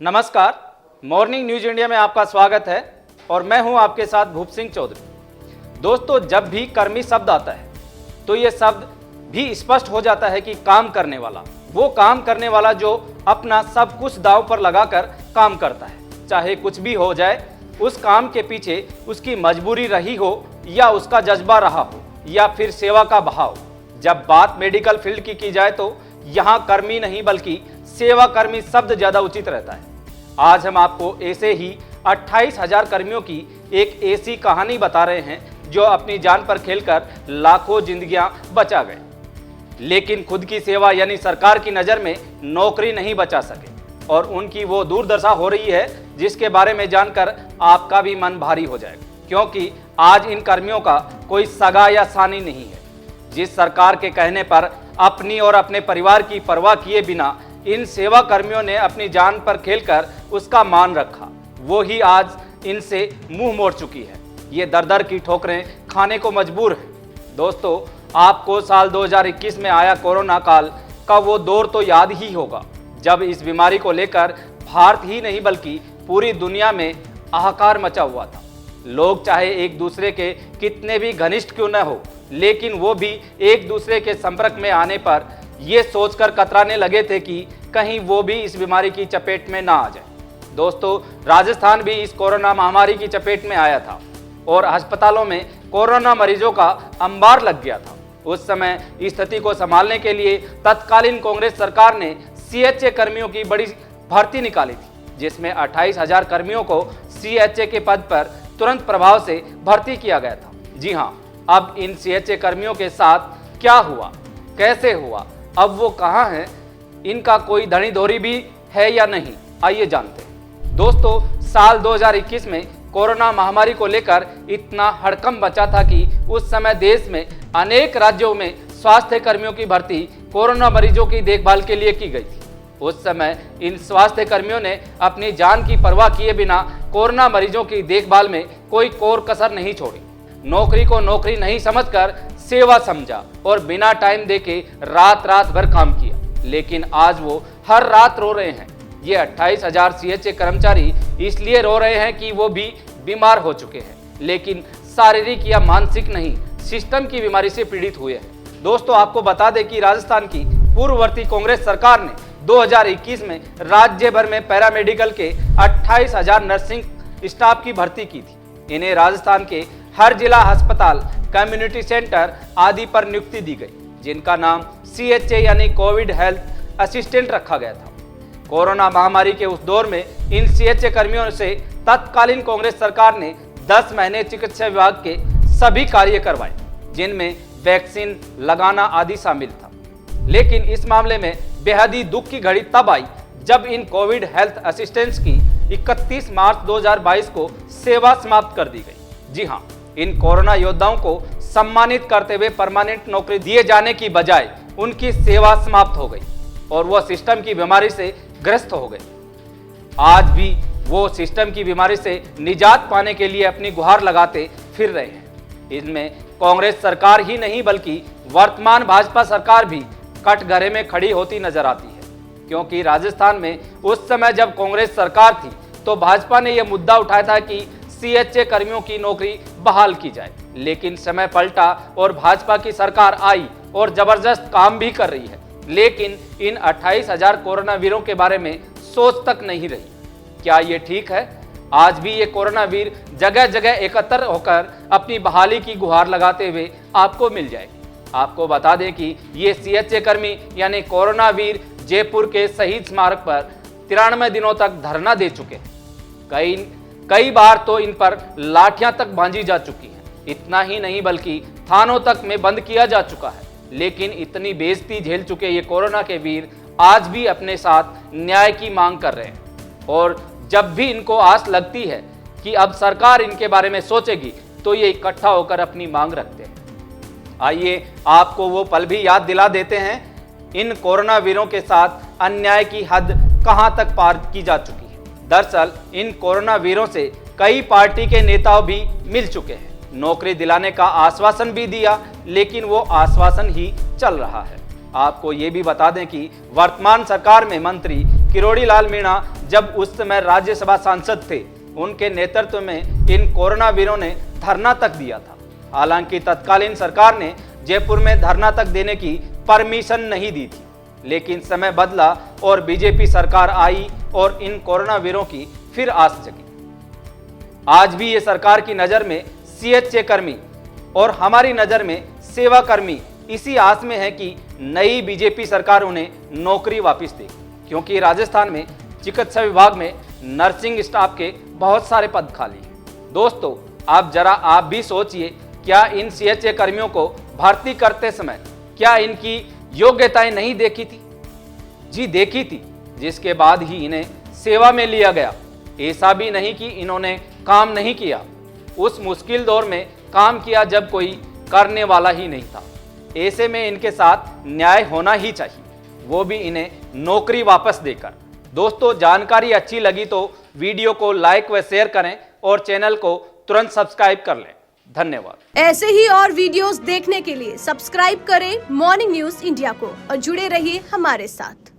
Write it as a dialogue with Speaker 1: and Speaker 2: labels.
Speaker 1: नमस्कार, morning news India में आपका स्वागत है और मैं हूं आपके साथ भूप सिंह चौधरी। दोस्तों, जब भी कर्मी शब्द आता है तो ये शब्द भी स्पष्ट हो जाता है कि काम करने वाला, वो काम करने वाला जो अपना सब कुछ दांव पर लगाकर काम करता है। चाहे कुछ भी हो जाए, उस काम के पीछे उसकी मजबूरी रही हो या उसका जज्बा रहा हो या फिर सेवा का भाव। जब बात मेडिकल फील्ड की जाए तो यहाँ कर्मी नहीं बल्कि सेवा कर्मी शब्द ज्यादा उचित रहता है। आज हम आपको ऐसे ही 28,000 कर्मियों की एक ऐसी कहानी बता रहे हैं जो अपनी जान पर खेलकर लाखों जिंदगियां बचा गए, लेकिन खुद की सेवा यानी सरकार की नज़र में नौकरी नहीं बचा सके। और उनकी वो दुर्दशा हो रही है जिसके बारे में जानकर आपका भी मन भारी हो जाएगा, क्योंकि आज इन कर्मियों का कोई सगा या सानी नहीं है। जिस सरकार के कहने पर अपनी और अपने परिवार की परवाह किए बिना इन सेवा कर्मियों ने अपनी जान पर खेलकर उसका मान रखा, वो ही आज इनसे मुंह मोड़ चुकी है। ये दर दर की ठोकरें खाने को मजबूर है। दोस्तों, आपको साल 2021 में आया कोरोना काल का वो दौर तो याद ही होगा, जब इस बीमारी को लेकर भारत ही नहीं बल्कि पूरी दुनिया में हाहाकार मचा हुआ था। लोग चाहे एक दूसरे के कितने भी घनिष्ठ क्यों न हो, लेकिन वो भी एक दूसरे के संपर्क में आने पर ये सोचकर कतराने लगे थे कि कहीं वो भी इस बीमारी की चपेट में ना आ जाए। दोस्तों, राजस्थान भी इस कोरोना महामारी की चपेट में आया था और अस्पतालों में कोरोना मरीजों का अंबार लग गया था। उस समय स्थिति को संभालने के लिए तत्कालीन कांग्रेस सरकार ने सीएचए कर्मियों की बड़ी भर्ती निकाली थी, जिसमें 28,000 कर्मियों को सीएचए के पद पर तुरंत प्रभाव से भर्ती किया गया था। जी हाँ, अब इन सीएचए कर्मियों के साथ क्या हुआ, कैसे हुआ, अब वो कहाँ हैं, इनका कोई धनी धोरी भी है या नहीं, आइए जानते हैं। दोस्तों, साल 2021 में कोरोना महामारी को लेकर इतना हड़कंप मचा था कि उस समय देश में अनेक राज्यों में स्वास्थ्य कर्मियों की भर्ती कोरोना मरीजों की देखभाल के लिए की गई थी। उस समय इन स्वास्थ्य कर्मियों ने अपनी जान की परवाह किए बिना कोरोना मरीजों की देखभाल में कोई कोर कसर नहीं छोड़ी। नौकरी को नौकरी नहीं समझकर सेवा समझा और बिना टाइम देके रात रात भर काम किया। लेकिन आज वो हर रात रो रहे हैं। ये 28,000 सीएचए कर्मचारी इसलिए रो रहे हैं कि वो भी बीमार हो चुके हैं, लेकिन शारीरिक या मानसिक नहीं, सिस्टम की बीमारी से पीड़ित हुए हैं। दोस्तों, आपको बता दें कि राजस्थान की पूर्ववर्ती कांग्रेस सरकार ने 2021 में राज्य भर में पैरामेडिकल के 28,000 नर्सिंग स्टाफ की भर्ती की थी। इन्हें राजस्थान के हर जिला अस्पताल, कम्युनिटी सेंटर आदि पर नियुक्ति दी गई, जिनका नाम सीएचए यानी कोविड हेल्थ असिस्टेंट रखा गया था। कोरोना महामारी के उस दौर में इन सीएचए कर्मियों से तत्कालीन कांग्रेस सरकार ने 10 महीने चिकित्सा विभाग के सभी कार्य करवाए, जिनमें वैक्सीन लगाना आदि शामिल था। लेकिन इस मामले में बेहद ही दुख की घड़ी तब आई जब इन कोविड हेल्थ असिस्टेंट्स की 31 मार्च 2022 को सेवा समाप्त कर दी गई। जी हाँ, इन कोरोना योद्धाओं को सम्मानित करते हुए परमानेंट नौकरी दिए जाने की बजाय उनकी सेवा समाप्त हो गई और वह सिस्टम की बीमारी से ग्रस्त हो गए। आज भी वो सिस्टम की बीमारी से निजात पाने के लिए अपनी गुहार लगाते फिर रहे हैं। इनमें कांग्रेस सरकार ही नहीं बल्कि वर्तमान भाजपा सरकार भी कटघरे में खड़ी होती नजर आती है, क्योंकि राजस्थान में उस समय जब कांग्रेस सरकार थी तो भाजपा ने यह मुद्दा उठाया था कि सीएचए कर्मियों की नौकरी बहाल की जाए। लेकिन समय पलटा और भाजपा की सरकार आई और जबरदस्त काम भी कर रही है, लेकिन इन 28,000 कोरोना वीरों के बारे में सोच तक नहीं रही। क्या ये ठीक है? आज भी ये कोरोना वीर जगह जगह एकत्र होकर अपनी बहाली की गुहार लगाते हुए आपको मिल जाएगी। आपको बता दें कि ये सीएचए कर्मी यानी कोरोना वीर जयपुर के शहीद स्मारक पर 93 दिनों तक धरना दे चुके हैं। कई बार तो इन पर लाठियां तक बांधी जा चुकी हैं। इतना ही नहीं बल्कि थानों तक में बंद किया जा चुका है। लेकिन इतनी बेइज्जती झेल चुके ये कोरोना के वीर आज भी अपने साथ न्याय की मांग कर रहे हैं और जब भी इनको आस लगती है कि अब सरकार इनके बारे में सोचेगी तो ये इकट्ठा होकर अपनी मांग रखते हैं। आइए आपको वो पल भी याद दिला देते हैं, इन कोरोना वीरों के साथ अन्याय की हद कहां तक पार की जा चुकी है। दरअसल इन कोरोना वीरों से कई पार्टी के नेताओं भी मिल चुके हैं, नौकरी दिलाने का आश्वासन भी दिया, लेकिन वो आश्वासन ही चल रहा है। आपको ये भी बता दें कि वर्तमान सरकार में मंत्री किरोड़ी लाल मीणा जब उस समय राज्यसभा सांसद थे, उनके नेतृत्व में इन कोरोना वीरों ने धरना तक दिया था। हालांकि तत्कालीन सरकार ने जयपुर में धरना तक देने की परमिशन नहीं दी थी, लेकिन समय बदला और बीजेपी सरकार आई और इन कोरोना वीरों की फिर आस जगी। आज भी ये सरकार की नज़र में सीएचए कर्मी और हमारी नज़र में सेवा कर्मी इसी आस में है कि नई बीजेपी सरकार उन्हें नौकरी वापस देगी, क्योंकि राजस्थान में चिकित्सा विभाग में नर्सिंग स्टाफ के बहुत सारे पद खाली हैं। दोस्तों, आप भी सोचिए, क्या इन सीएचए कर्मियों को भर्ती करते समय क्या इनकी योग्यताएं नहीं देखी थी? जी देखी थी, जिसके बाद ही इन्हें सेवा में लिया गया। ऐसा भी नहीं कि इन्होंने काम नहीं किया, उस मुश्किल दौर में काम किया जब कोई करने वाला ही नहीं था। ऐसे में इनके साथ न्याय होना ही चाहिए, वो भी इन्हें नौकरी वापस देकर। दोस्तों, जानकारी अच्छी लगी तो वीडियो को लाइक व शेयर करें और चैनल को तुरंत सब्सक्राइब कर लें। धन्यवाद।
Speaker 2: ऐसे ही और वीडियोस देखने के लिए सब्सक्राइब करें मॉर्निंग न्यूज इंडिया को और जुड़े रहिए हमारे साथ।